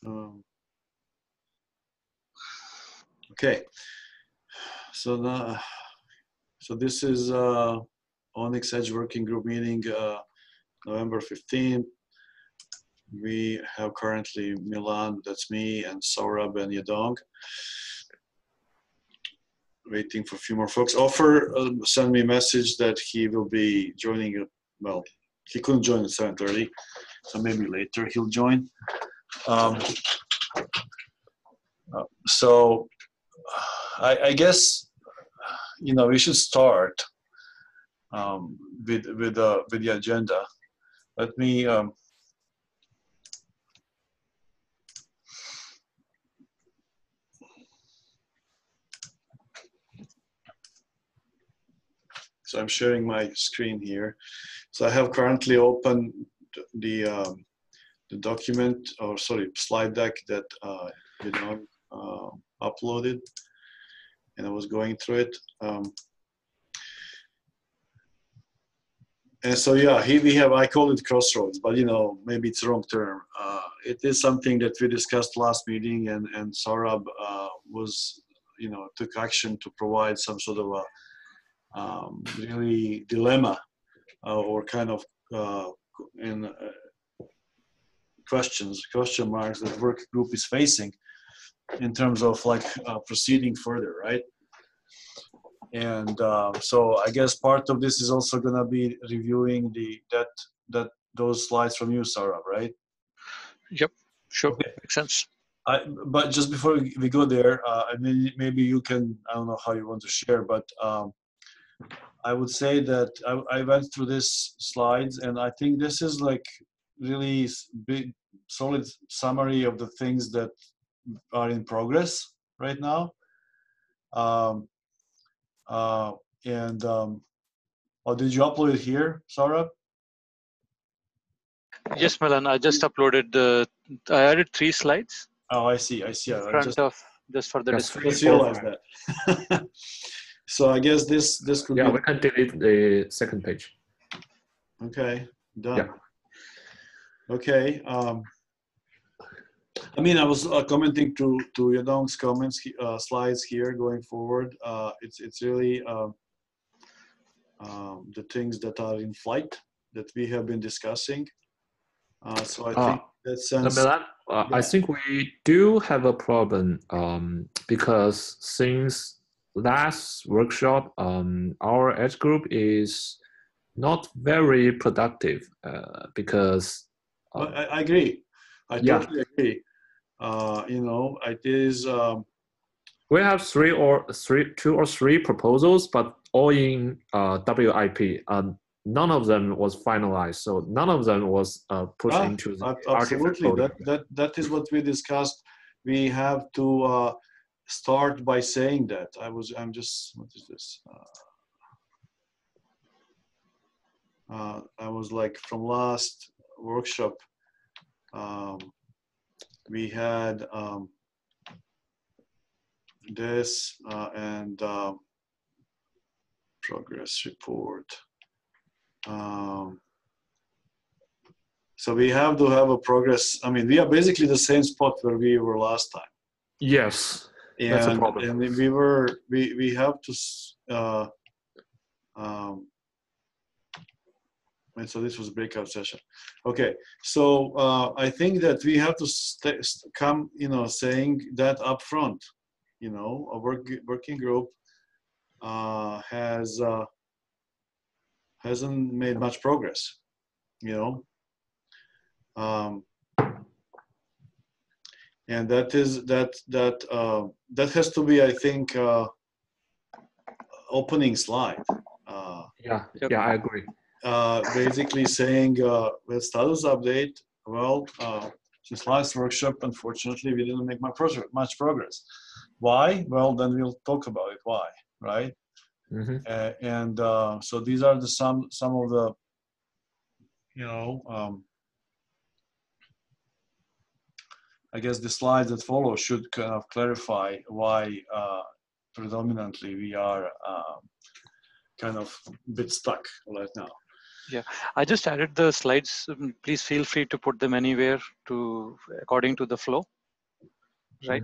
Um, okay, so now, so this is Onyx Edge Working Group meeting, November 15th. We have currently Milan, that's me, and Saurabh and Yadong. Waiting for a few more folks. Offer sent me a message that he will be joining. Well, he couldn't join at 7:30, so maybe later he'll join. So I guess we should start with the agenda. Let me. So I'm sharing my screen here. So I have currently opened the document, or sorry, slide deck that uploaded, and I was going through it. And so yeah, here we have, I call it crossroads, but maybe it's the wrong term. It is something that we discussed last meeting, and Saurabh was, took action to provide some sort of a really dilemma or kind of question marks that work group is facing in terms of proceeding further, right? And so I guess part of this is also going to be reviewing those slides from you, Saurabh, right? Yep, sure, okay. Makes sense. But just before we go there, I mean, maybe you can, I don't know how you want to share, but I would say that I went through these slides, and I think this is like really big, solid summary of the things that are in progress right now. Oh, did you upload it here, Saurabh? Yes, Milan, I just uploaded I added 3 slides. Oh, I see. In front of, just for the display. Let's realize that. So I guess this could be. Yeah, we can delete the second page. Okay, done. Yeah. Okay. I mean, I was commenting to Yadong's comments, slides here going forward. It's really the things that are in flight that we have been discussing. So I think that sense. Milan, I think we do have a problem because since last workshop, our edge group is not very productive because. I agree. I totally agree. It is. We have two or three proposals, but all in WIP. None of them was finalized, so none of them was pushed into the absolutely. That is what we discussed. We have to start by saying that. I'm just. What is this? I was like from last workshop. We had this and progress report. So we have to have a progress. I mean, we are basically the same spot where we were last time. Yes, that's a problem. And we have to. And so this was a breakout session. Okay, so I think that we have to come, saying that up front. A working group hasn't made much progress. And that has to be, I think, opening slide. Yeah, I agree. Basically saying, with status update, well, since last workshop, unfortunately, we didn't make much progress. Why? Well, then we'll talk about it. Why, right? Mm-hmm. So these are some of the, I guess the slides that follow should kind of clarify why predominantly we are kind of a bit stuck right now. Yeah, I just added the slides. Please feel free to put them anywhere according to the flow, right?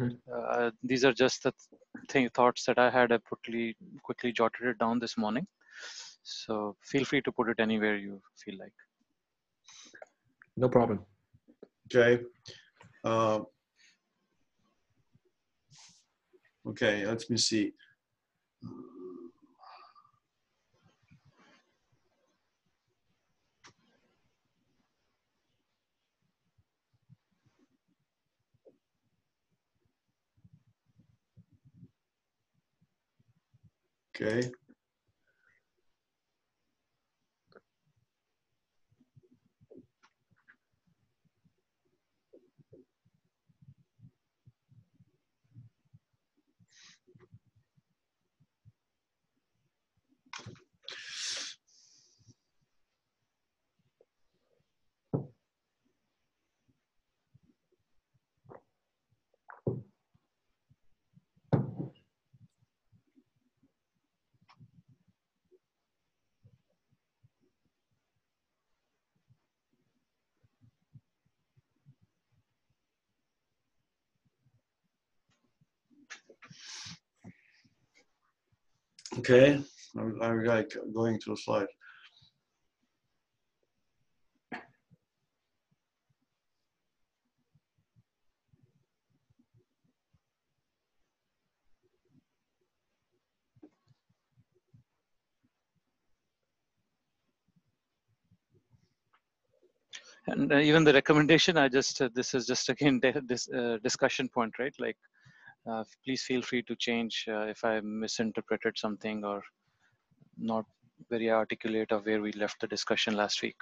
These are just the thoughts that I had. I quickly jotted it down this morning. So feel free to put it anywhere you feel like. No problem. Okay. Okay, let me see. Okay. Okay, I'm like going to the slide. And even the recommendation, this is just again this discussion point, right? Like, please feel free to change if I misinterpreted something or not very articulate of where we left the discussion last week.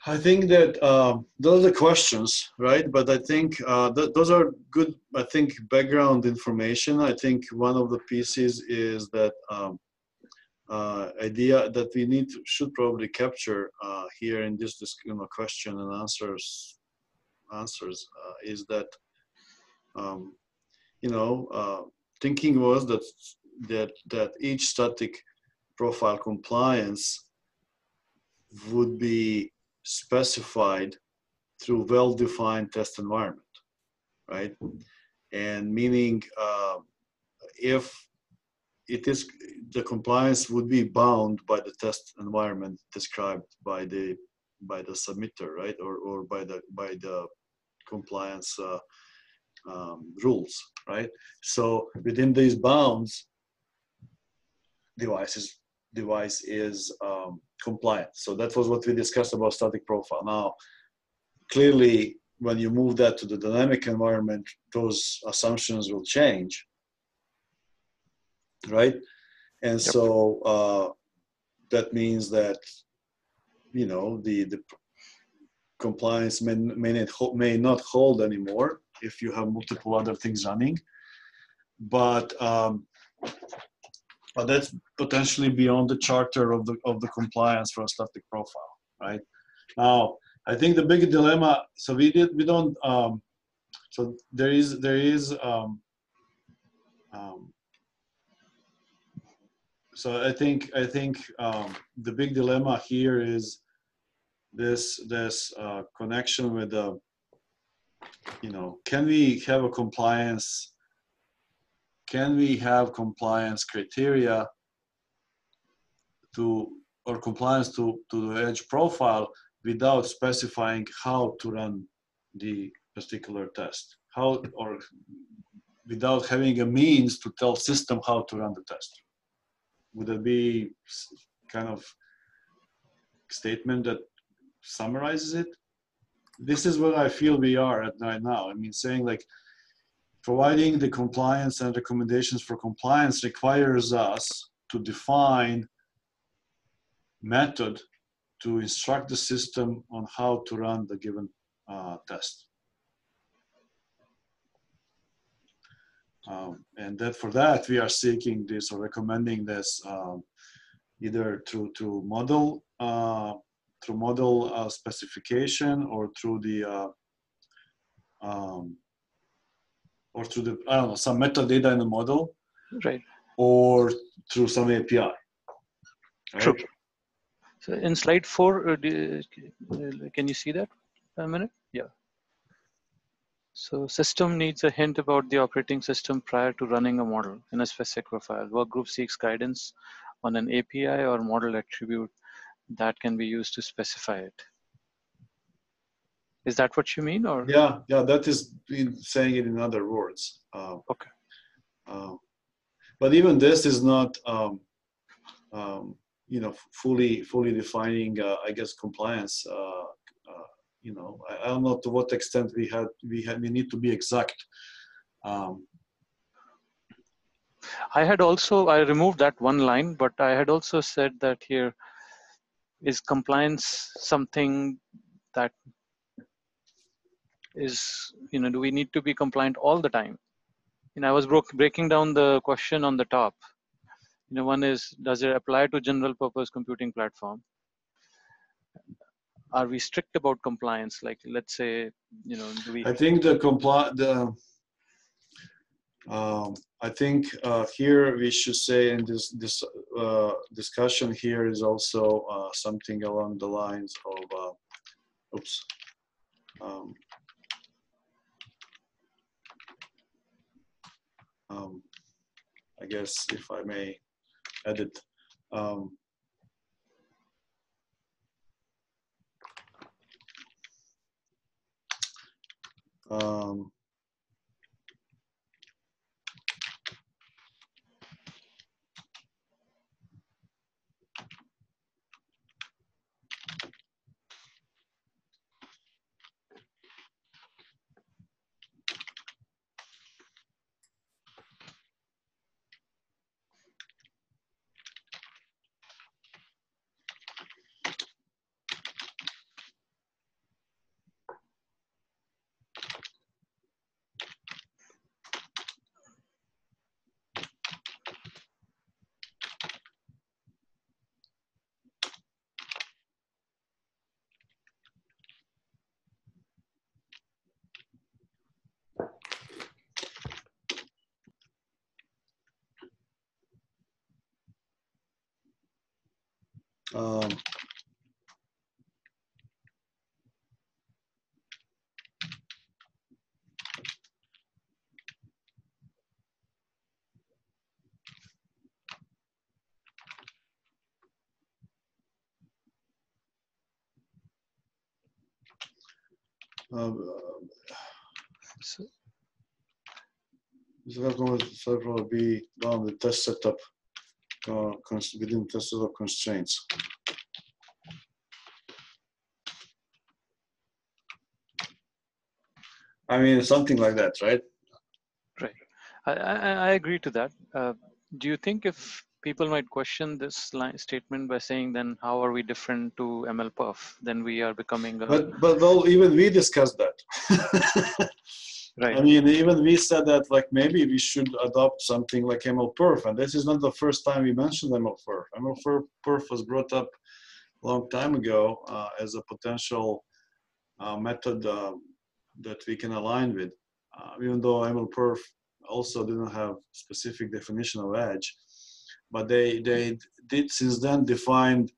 I think that those are the questions, right? But I think those are good, I think, background information. I think one of the pieces is that idea that we should probably capture here in this question and answers is that thinking was that each static profile compliance would be specified through well-defined test environment, right? And meaning if it is, the compliance would be bound by the test environment described by the submitter, right? Or by the compliance rules, right? So within these bounds, device is compliant. So that was what we discussed about static profile. Now, clearly, when you move that to the dynamic environment, those assumptions will change, right? And Yep. so that means that the compliance may not hold anymore if you have multiple other things running, but that's potentially beyond the charter of the compliance for a static profile, right? Now, I think the big dilemma. So we don't. So there is. So I think the big dilemma here is this connection with the. Can we have a compliance? Can we have compliance criteria or compliance to the edge profile without specifying how to run the particular test? How, or without having a means to tell system how to run the test? Would it be kind of statement that summarizes it? This is what I feel we are at right now. I mean, saying like, providing the compliance and recommendations for compliance requires us to define method to instruct the system on how to run the given test. And that for that, we are seeking this or recommending this either through model specification or through the or through the, I don't know, some metadata in the model, Right. or through some API. Right? True. So in slide 4, can you see that a minute? Yeah. So system needs a hint about the operating system prior to running a model in a specific profile. Workgroup seeks guidance on an API or model attribute that can be used to specify it. Is that what you mean, or? Yeah, that is saying it in other words. Okay. But even this is not, you know, fully defining, I guess, compliance. You know, I don't know to what extent we need to be exact. I removed that one line, but I had also said that here, is compliance something that is, you know, do we need to be compliant all the time? And I was breaking down the question on the top. You know, one is, does it apply to general purpose computing platform? Are we strict about compliance? Like, let's say, you know, do we? I think I think here we should say in this discussion here is also something along the lines of, oops. I guess if I may edit. So, this will be done with test setup within test setup constraints. I mean, something like that, right? right. I agree to that. Do you think if people might question this statement by saying, then how are we different to MLPerf? Then we are becoming a... But well, even we discussed that. Right. I mean, even we said that like maybe we should adopt something like MLPerf, and this is not the first time we mentioned MLPerf. MLPerf was brought up a long time ago as a potential method that we can align with, even though MLPerf also didn't have specific definition of edge, but they did since then defined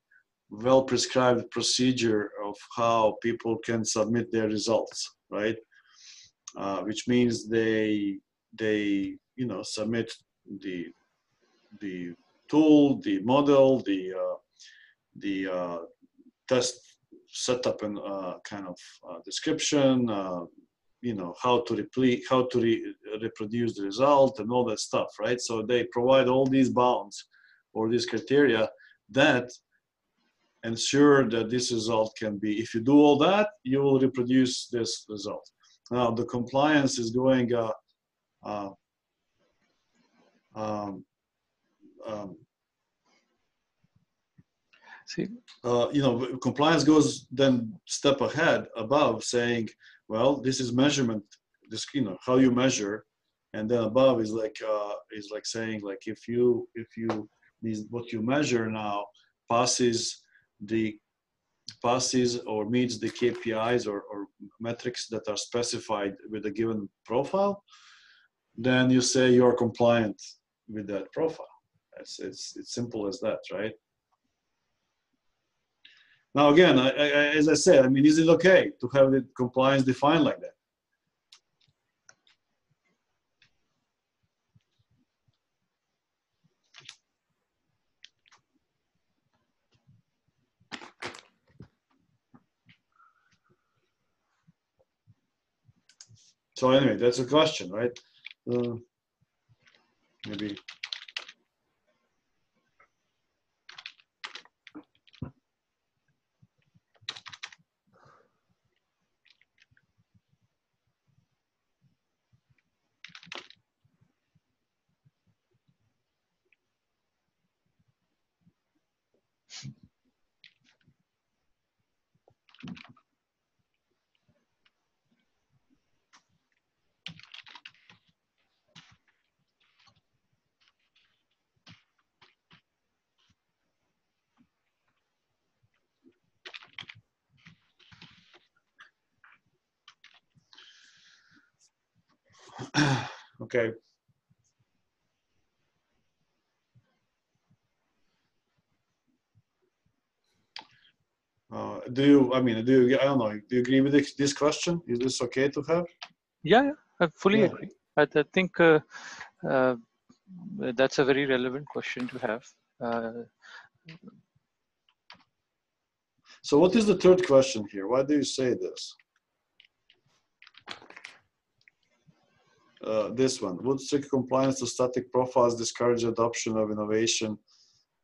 well-prescribed procedure of how people can submit their results, right? Which means they you know submit the tool, the model, the test setup and kind of description, you know, how to reproduce the result and all that stuff, right? So they provide all these bounds or these criteria that ensure that this result can be, if you do all that, you will reproduce this result. Now the compliance is going See, you know, compliance goes then step ahead above saying, well, this is measurement, this, you know, how you measure, and then above is like saying like if you what you measure now passes or meets the KPIs or metrics that are specified with a given profile, then you say you're compliant with that profile. It's simple as that, right? Now again, as I said, I mean, is it okay to have the compliance defined like that? So anyway, that's a question, right? Maybe. Okay. I don't know, do you agree with this question? Is this okay to have? Yeah, I fully Yeah. agree. I think that's a very relevant question to have. So what is the third question here? Why do you say this? This one, would strict compliance to static profiles discourage adoption of innovation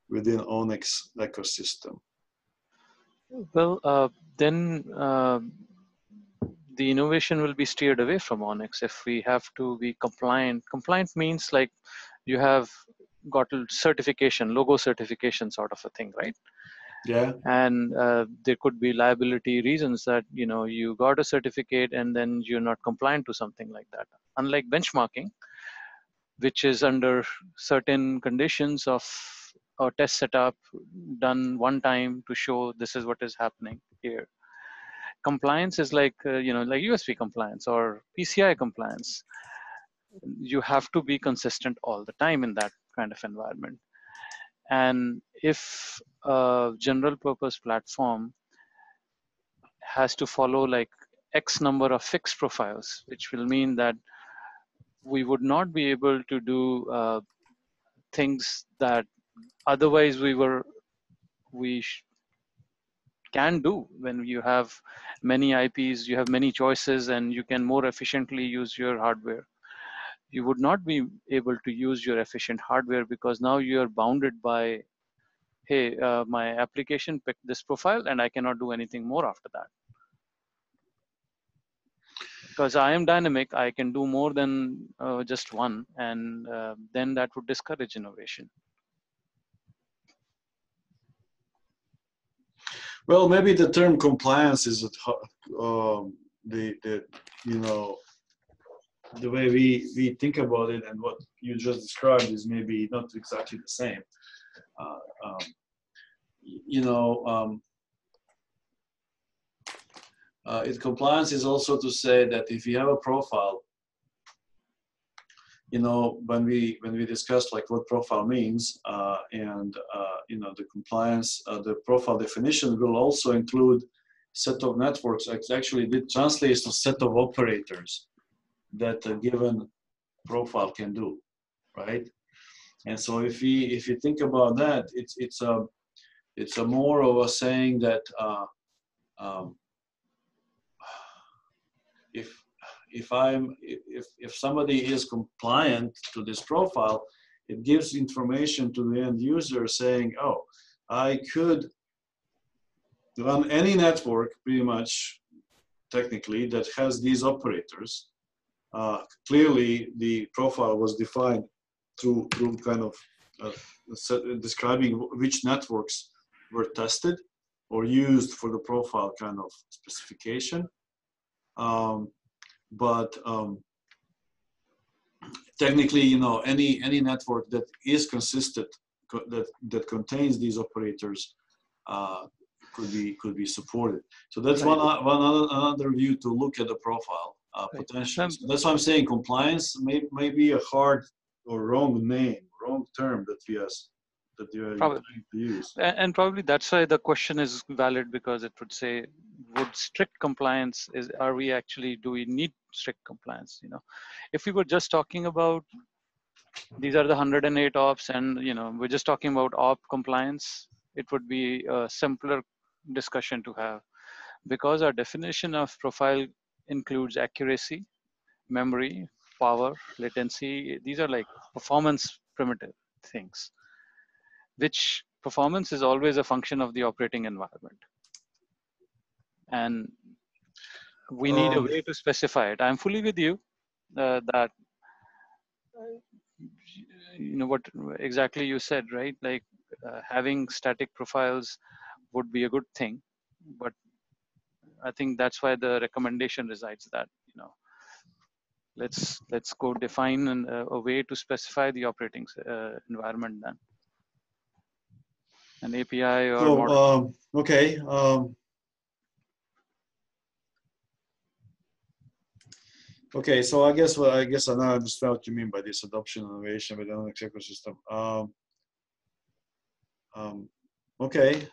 within ONNX ecosystem? Well, then the innovation will be steered away from ONNX if we have to be compliant. Compliant means like you have got a certification, logo certification sort of a thing, right? Yeah. And there could be liability reasons that, you know, you got a certificate and then you're not compliant to something like that. Unlike benchmarking, which is under certain conditions of a test setup done one time to show this is what is happening here. Compliance is like, like USB compliance or PCI compliance. You have to be consistent all the time in that kind of environment. And if a general purpose platform has to follow like X number of fixed profiles, which will mean that we would not be able to do things that otherwise we can do. When you have many IPs, you have many choices, and you can more efficiently use your hardware. You would not be able to use your efficient hardware because now you are bounded by, hey, my application picked this profile and I cannot do anything more after that. Because I am dynamic, I can do more than just one, and then that would discourage innovation. Well, maybe the term compliance is the way we think about it, and what you just described is maybe not exactly the same. Compliance is also to say that if you have a profile, when we discussed like what profile means, the compliance, the profile definition will also include set of networks. Actually, it translates to set of operators that a given profile can do, right? And so if you think about that, it's a more of a saying that if somebody is compliant to this profile, it gives information to the end user saying, oh, I could run any network pretty much technically that has these operators. Clearly, the profile was defined through kind of describing which networks were tested or used for the profile kind of specification. But technically, any network that is consistent, that contains these operators, could be supported. So that's one another view to look at the profile. potential. So that's why I'm saying compliance may be a hard or wrong name, wrong term that you're Probably. trying to use. And probably that's why the question is valid, because it would say, would strict compliance are we actually, do we need strict compliance? If we were just talking about these are the 108 ops and we're just talking about op compliance, it would be a simpler discussion to have, because our definition of profile includes accuracy, memory, power, latency. These are like performance primitive things, which performance is always a function of the operating environment. And we need a way to specify it. I'm fully with you that, what exactly you said, right? Like having static profiles would be a good thing, but I think that's why the recommendation resides that, let's go define a way to specify the operating environment then. An API or model. Okay. Okay, so I guess I now understand what you mean by this adoption innovation within an ecosystem. Okay.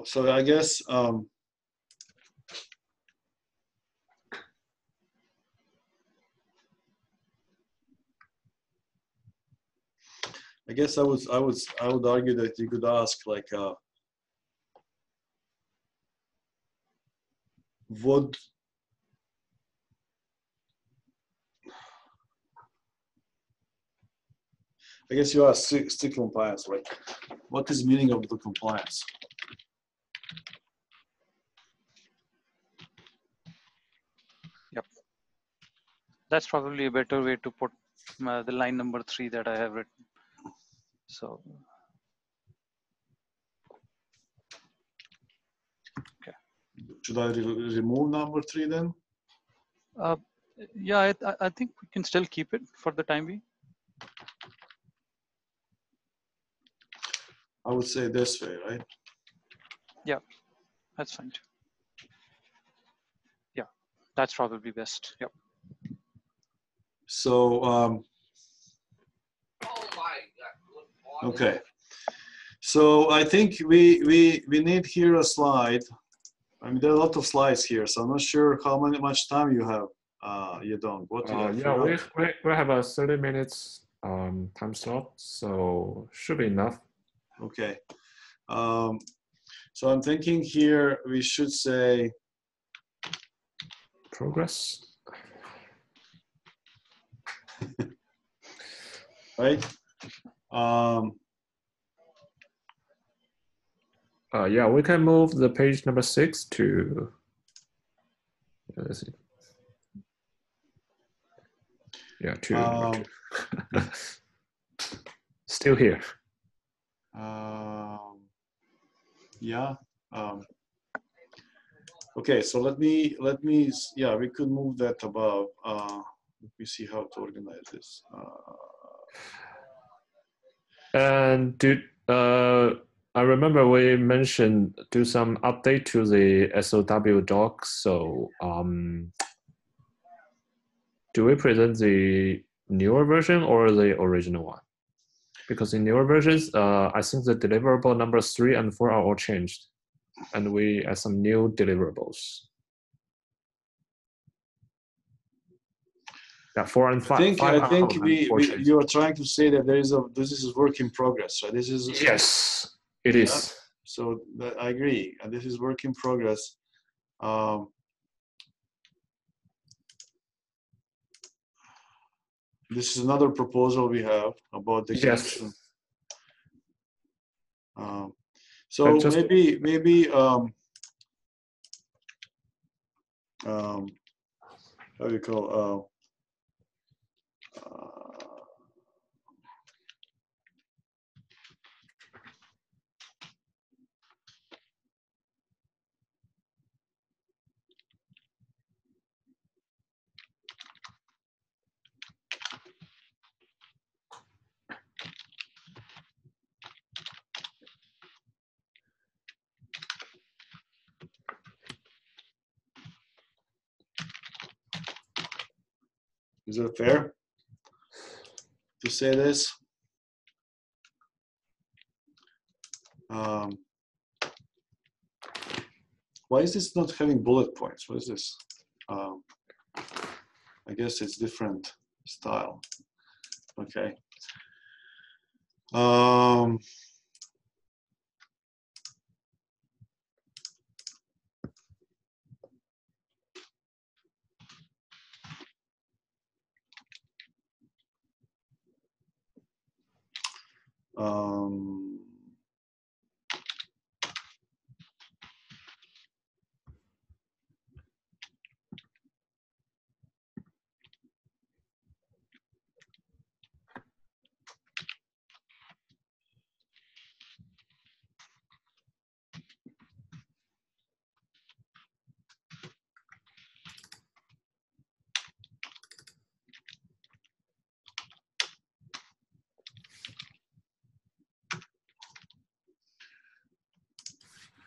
So I guess I would argue that you could ask like would I guess you ask strict compliance, like what is meaning of the compliance? Yep, that's probably a better way to put the line number 3 that I have written. So, okay. Should I remove number 3 then? Yeah, I think we can still keep it for the time being. I would say this way, right? Yeah, that's fine too. Yeah, that's probably best. Yep. So, okay. So I think we need here a slide. I mean, there are a lot of slides here, so I'm not sure how much time you have. You don't. What do you have? Yeah, we have a 30 minutes time slot, so should be enough. Okay. So I'm thinking here we should say progress. Right. Yeah, we can move the page number 6 to. Let's see. Yeah, to. Still here. Yeah. Okay, so let me, yeah, we could move that above. Let me see how to organize this. And I remember we mentioned do some update to the SOW doc. So do we present the newer version or the original one? Because in newer versions, I think the deliverable numbers 3 and 4 are all changed, and we add some new deliverables. Yeah, 4 and 5. I think you are trying to say that this is work in progress, right? This is yes, it is. So I agree, and this is work in progress. This is another proposal we have about the extension. Yes. So maybe how do you call Is it fair to say this? Why is this not having bullet points? What is this? I guess it's different style. Okay.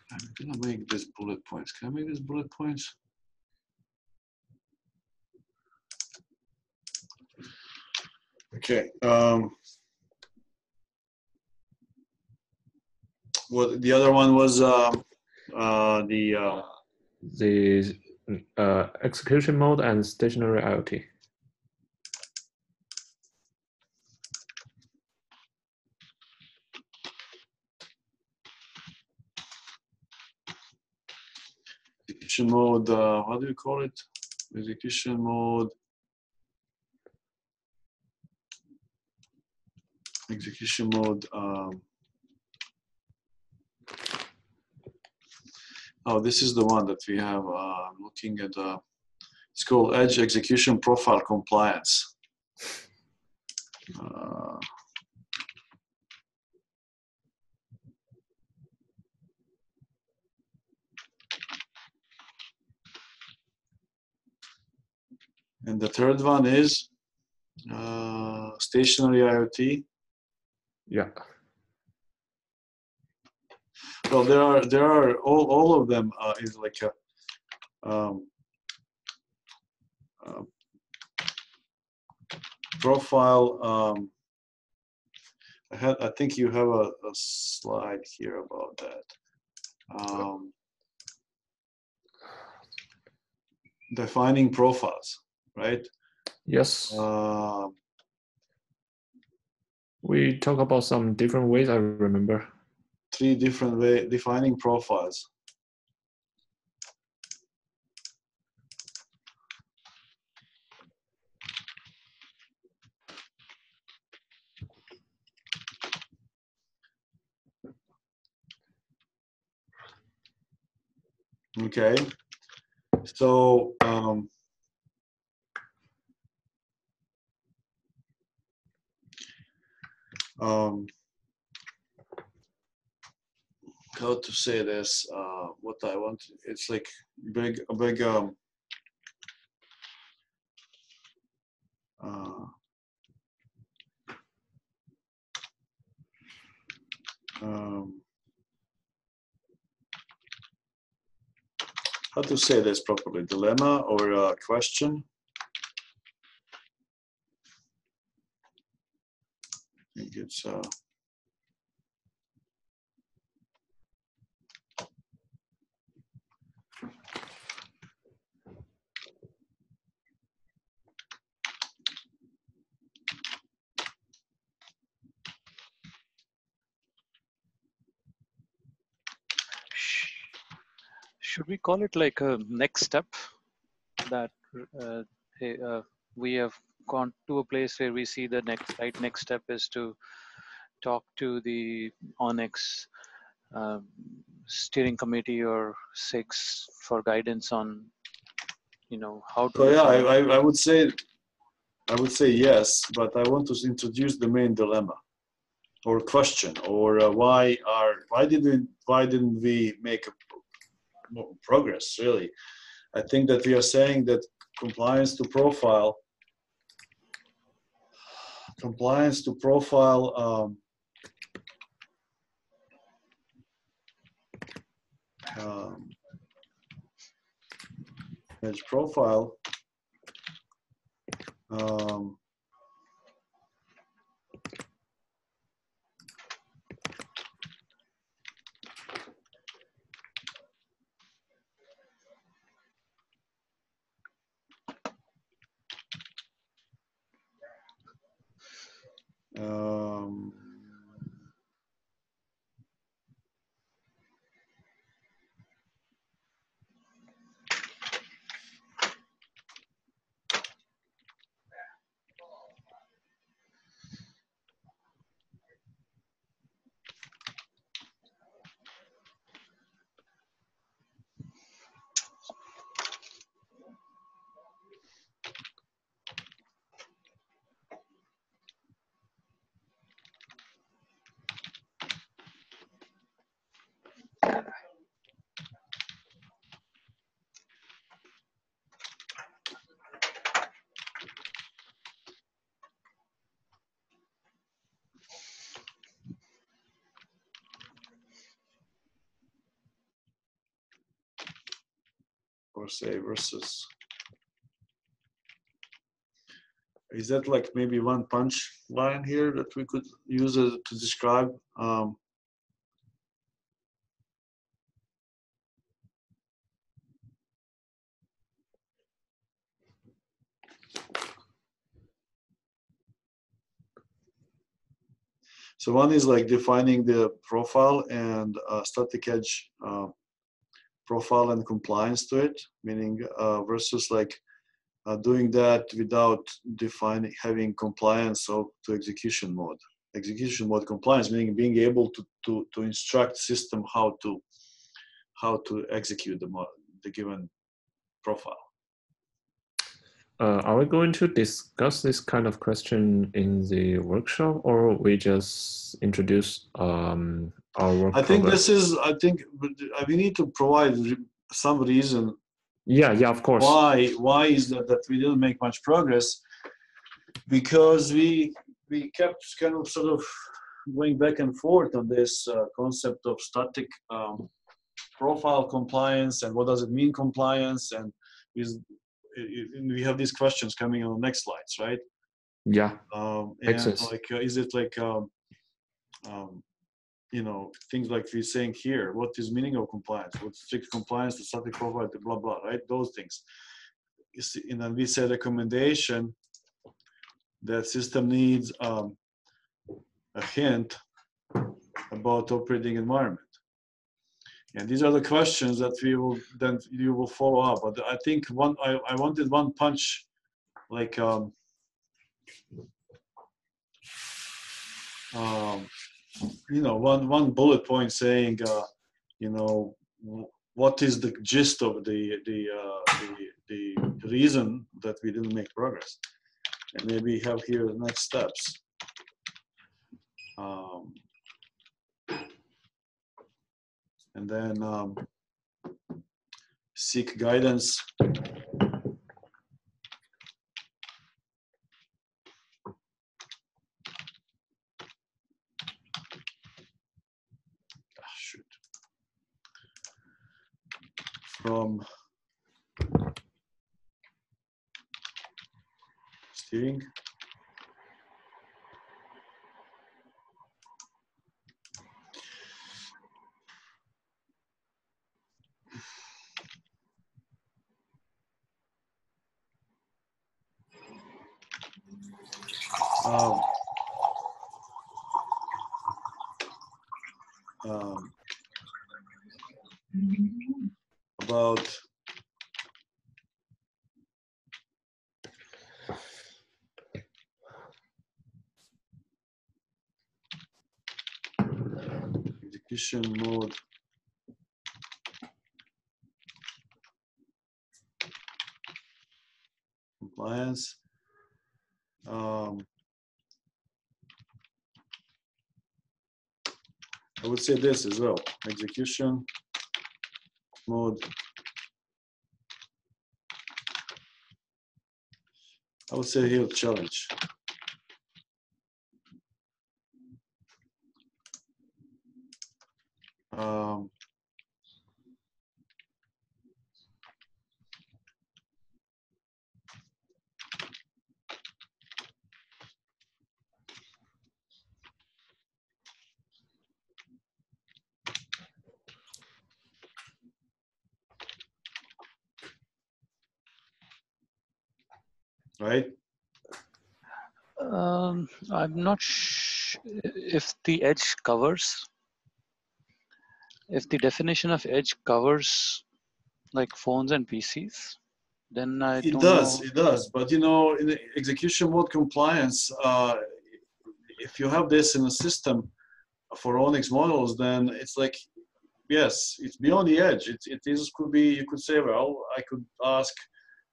I'm gonna make this bullet points. Can I make this bullet points? Okay. What the other one was? The execution mode and stationary IoT. Execution mode. How do you call it? Execution mode. Execution mode. Oh, this is the one that we have. Looking at. It's called Edge Execution Profile Compliance. And the third one is stationary IoT. Yeah. Well, there are all of them is like a profile. I think you have a slide here about that. Defining profiles, right? Yes. We talk about some different ways, I remember. 3 different ways defining profiles. Okay, so how to say this? What I want, it's like a big how to say this properly? Dilemma or a question? I think it's Should we call it like a next step that hey, we have gone to a place where we see the next step is to talk to the ONIX steering committee or SIGs for guidance on, you know, how to. so yeah, I would say yes, but I want to introduce the main dilemma or question, or why didn't we make progress really? I think that we are saying that compliance to profile edge profile Um, um, or say versus. Is that like maybe one punch line here that we could use to describe? So one is like defining the profile and static edge profile and compliance to it, meaning versus like doing that without defining, having compliance to execution mode. Execution mode compliance, meaning being able to instruct system how to execute the given profile. Are we going to discuss this kind of question in the workshop, or we just introduce our work? I think this is. I think we need to provide some reason. Yeah, of course. Why is that we didn't make much progress? Because we kept kind of sort of going back and forth on this concept of static profile compliance and what does it mean compliance, and we have these questions coming on the next slides, right? Yeah. And like is it like you know, things like we're saying here, what is meaning of compliance, what's strict compliance, the static profile, blah blah, right? Those things. You see, and then we say recommendation that system needs a hint about operating environment. And these are the questions that you will follow up. But I think I wanted one punch, like you know, one bullet point saying, you know, what is the gist of the reason that we didn't make progress, and maybe have here the next steps. And then seek guidance. From steering. About execution mode compliance. I would say this as well, execution mode. I would say here challenge. right? I'm not if the edge covers, if the definition of edge covers like phones and PCs, then I don't know. It does. But you know, in the execution mode compliance, if you have this in a system for ONNX models, then it's like, yes, it's beyond the edge. It is, could be, you could say, well, I could ask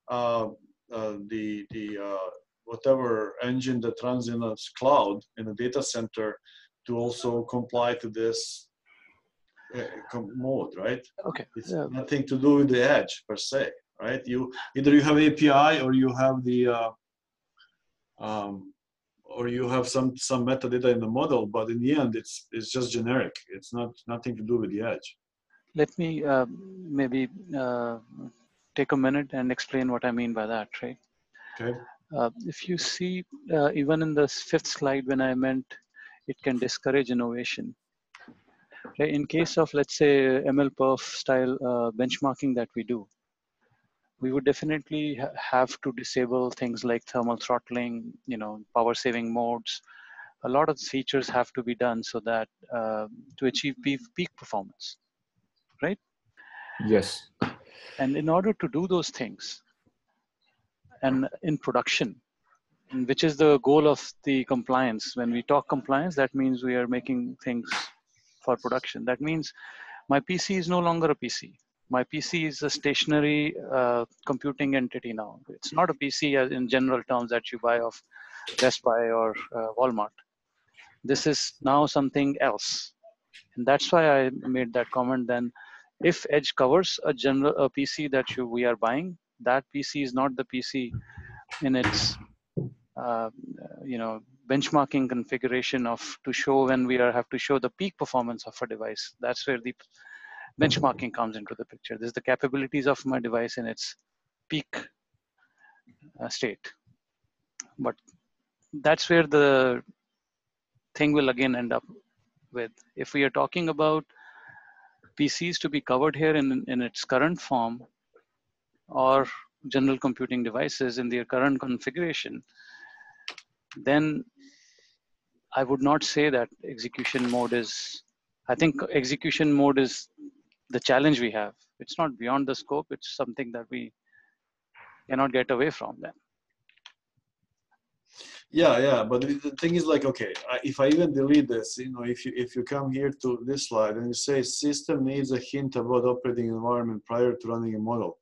the whatever engine that runs in a cloud in a data center to also comply to this mode, right? Okay. It's nothing to do with the edge per se, right? You either you have API or you have the or you have some metadata in the model, but in the end, it's just generic. It's nothing to do with the edge. Let me maybe take a minute and explain what I mean by that, right? Okay. If you see, even in the 5th slide, when I meant it can discourage innovation. Right? In case of, let's say, MLPerf style benchmarking that we do, we would definitely have to disable things like thermal throttling, you know, power saving modes. A lot of features have to be done so that to achieve peak performance, right? Yes. And in order to do those things, and in production, which is the goal of the compliance. When we talk compliance, that means we are making things for production. That means my PC is no longer a PC. My PC is a stationary computing entity now. It's not a PC as in general terms that you buy off Best Buy or Walmart. This is now something else. And that's why I made that comment then. If Edge covers a PC that we are buying, that PC is not the PC in its you know, benchmarking configuration of to show when we have to show the peak performance of a device. That's where the benchmarking comes into the picture. This is the capabilities of my device in its peak state. But that's where the thing will again end up with. If we are talking about PCs to be covered here in its current form, or general computing devices in their current configuration, then I would not say that execution mode is, I think execution mode is the challenge we have. It's not beyond the scope. It's something that we cannot get away from then. Yeah. But the thing is, like, okay, if I even delete this, you know, if you come here to this slide and you say system needs a hint about operating environment prior to running a model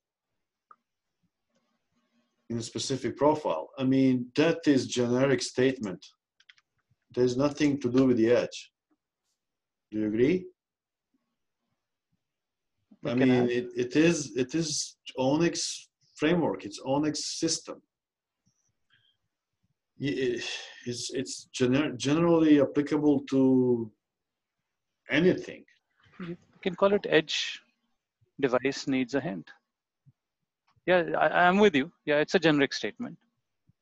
in a specific profile, I mean, that is generic statement. There's nothing to do with the edge. Do you agree? I mean, it is ONNX framework. It's ONNX system. It's generally applicable to anything. You can call it edge device needs a hint. Yeah, I'm with you. Yeah, it's a generic statement,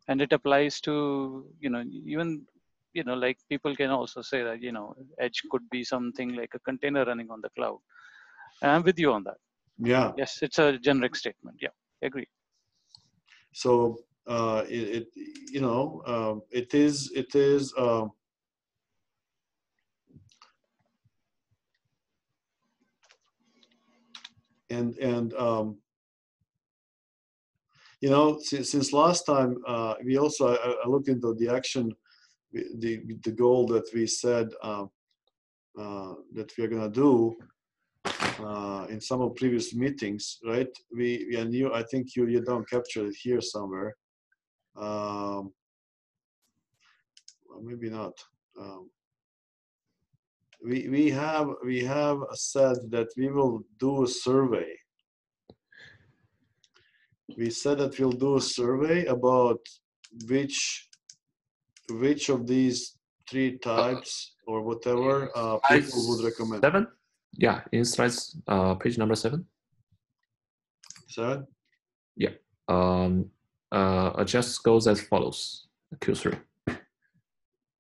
and it applies to, you know, even, you know, like people can also say that, you know, edge could be something like a container running on the cloud. And I'm with you on that. Yeah. Yes, it's a generic statement. Yeah, agree. So you know, it is and you know, since last time we also I looked into the action, the goal that we said that we are gonna do in some of previous meetings, right? We and you, I think you don't capture it here somewhere. Well, maybe not. We have said that we will do a survey. We said that we'll do a survey about which of these 3 types or whatever people would recommend. 7? Yeah, in slides, page number 7. 7? Yeah. Adjust goes as follows. Q3.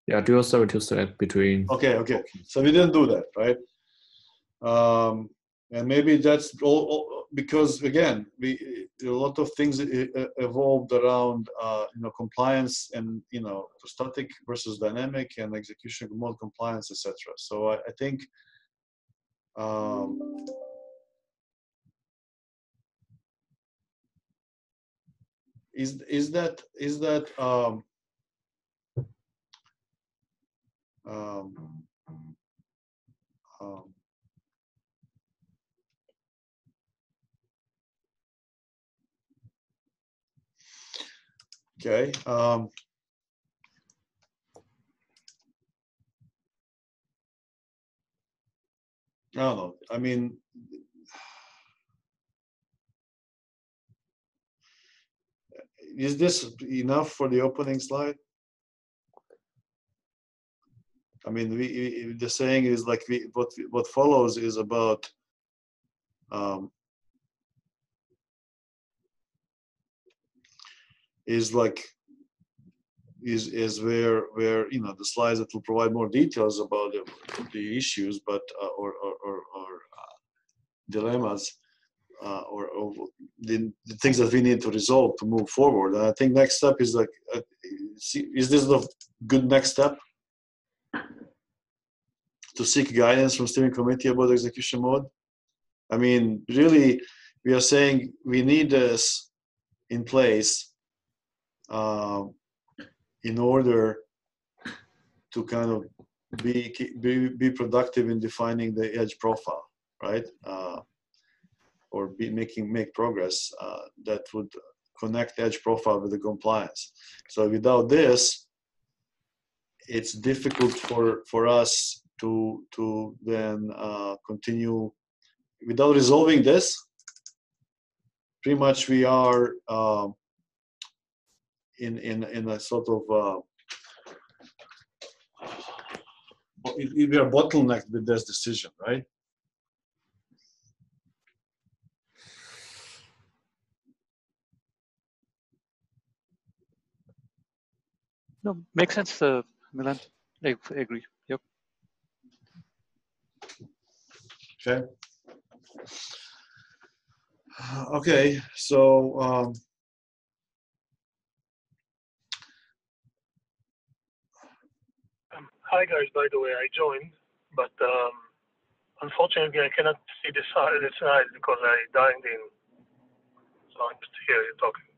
Yeah, dual survey to select between. Okay. So we didn't do that, right? And maybe that's all because again, a lot of things evolved around compliance and static versus dynamic and execution mode compliance, etc. So I think is that okay. I don't know. I mean, is this enough for the opening slide? I mean, the saying is like what follows is about is where the slides that will provide more details about the issues, but or dilemmas or the things that we need to resolve to move forward. And I think next step is like, is this the good next step? To seek guidance from steering committee about execution mode. I mean, really, we are saying we need this in place in order to kind of be productive in defining the edge profile, right? Or make progress that would connect edge profile with the compliance. So without this, it's difficult for us to then continue. Without resolving this, pretty much we are in a sort of we are bottlenecked with this decision, right? No, makes sense, Milan. I agree. Yep. Okay. Okay. So hi guys. By the way, I joined, but unfortunately I cannot see the slide because I dialed in. So I'm just here talking.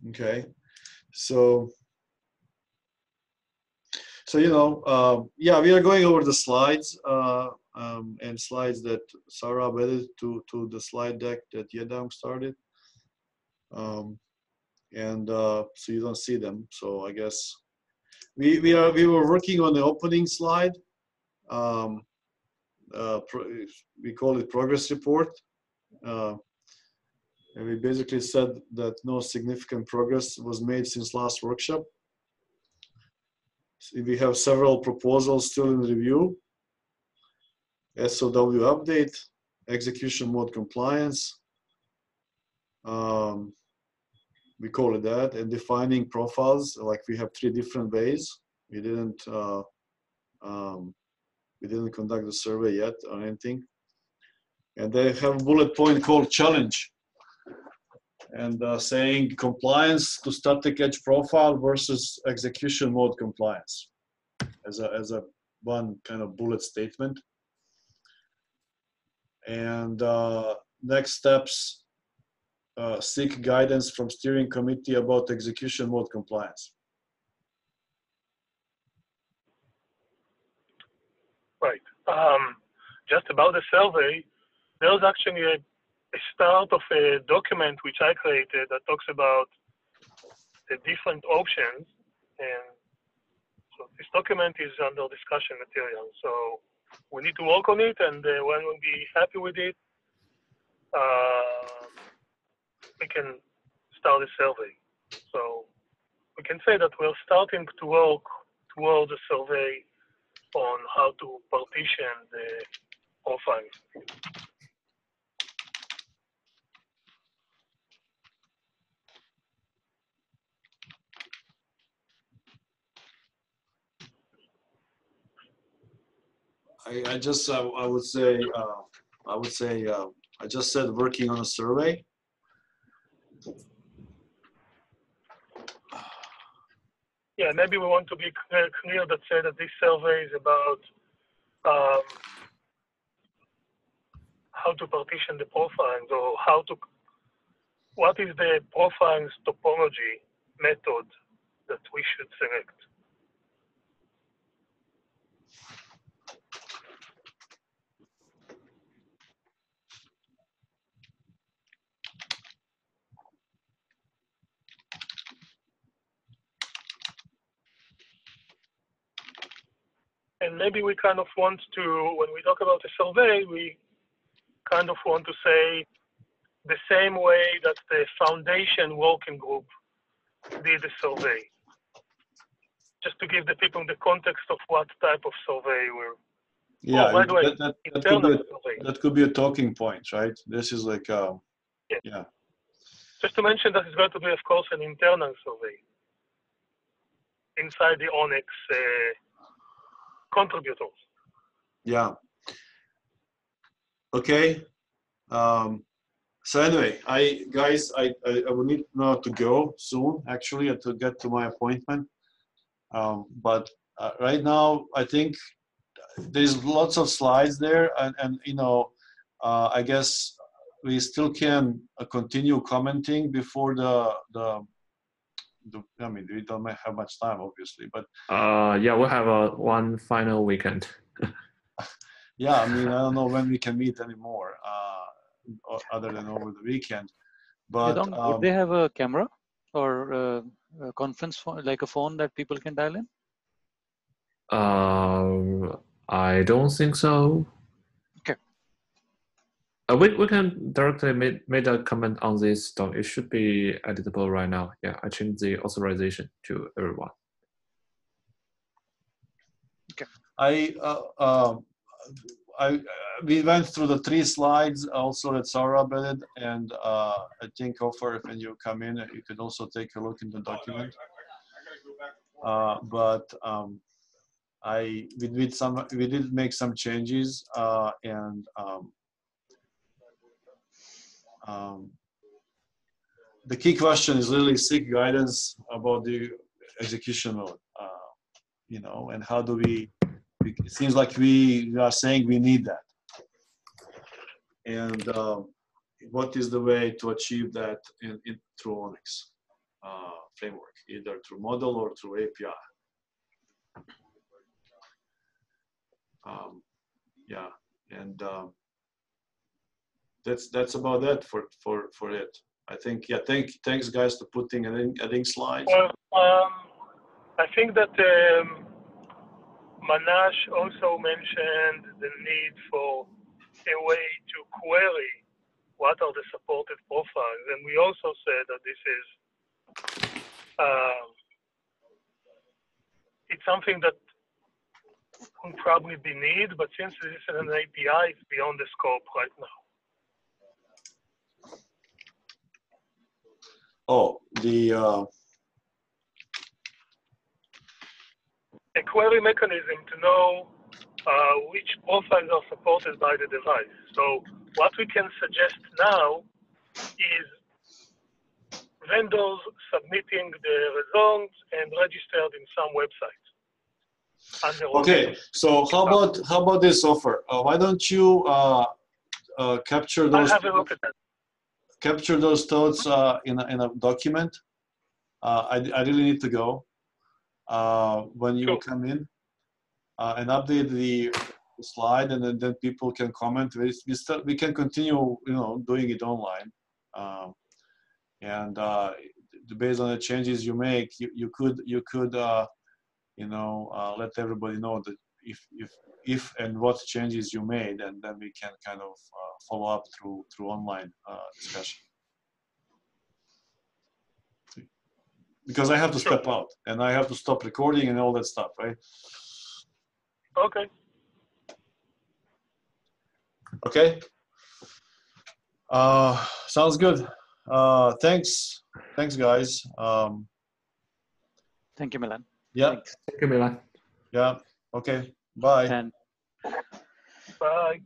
okay. So yeah, we are going over the slides and slides that Sarah added to the slide deck that Yedam started. And so you don't see them. So I guess we were working on the opening slide. We call it progress report. And we basically said that no significant progress was made since last workshop. So we have several proposals still in review. SOW update, execution mode compliance. We call it that, and defining profiles. Like we have 3 different ways. We didn't conduct the survey yet or anything. And they have a bullet point called challenge. And saying compliance to static edge profile versus execution mode compliance as a one kind of bullet statement. And next steps, seek guidance from steering committee about execution mode compliance. Right. Just about the survey, there's actually a start of a document which I created that talks about the different options, and so this document is under discussion material. So we need to work on it, and when we'll be happy with it, we can start the survey. So we can say that we're starting to work towards a survey on how to partition the profile. I just I would say I just said working on a survey. Yeah, maybe we want to be clear that say that this survey is about how to partition the profiles, or what is the profiles topology method that we should select. And maybe we kind of want to, when we talk about a survey, we kind of want to say the same way that the foundation working group did a survey, just to give the people the context of what type of survey we're. Yeah, oh, by the way, that could be a talking point, right? This is like yeah. Just to mention that it's going to be, of course, an internal survey inside the Onyx contributors. Yeah. Okay. So anyway, guys, I will need now to go soon, actually, to get to my appointment. But right now, I think there's lots of slides there, and you know, I guess we still can continue commenting before the I mean, we don't have much time, obviously, but yeah, we'll have one final weekend. yeah, I mean, I don't know when we can meet anymore, other than over the weekend. But would they have a camera or a conference phone, like a phone that people can dial in? I don't think so. Okay. We can directly make a comment on this doc. It should be editable right now. Yeah, I changed the authorization to everyone. Okay. We went through the 3 slides also that Sarah added, and I think Ofer, when you come in, you could also take a look in the document. But we did make some changes, and the key question is really seek guidance about the execution mode, you know, and how do we, it seems like we are saying we need that. And what is the way to achieve that through Onyx framework, either through model or through API? Yeah, and that's about it for it. I think, yeah. Thanks guys for putting adding slides. Well, I think that Manash also mentioned the need for a way to query what are the supported profiles, and we also said that this is it's something that will probably be needed, but since this is an API, it's beyond the scope right now. Oh, a query mechanism to know which profiles are supported by the device. So what we can suggest now is vendors submitting the results and registered in some websites. Okay, so how about this offer? Why don't you capture those? I'll have a look at that. Capture those thoughts in a document. I really need to go when you come in, and update the slide, and then people can comment. We can continue, you know, doing it online, and based on the changes you make, you could you know, let everybody know that if and what changes you made, and then we can kind of follow up through online discussion. Because I have to step out and I have to stop recording and all that stuff, right? Okay. Okay. Sounds good. Thanks, guys. Thank you, Milan. Yeah. Thanks. Thank you, Milan. Yeah. Okay. Bye. And Bye.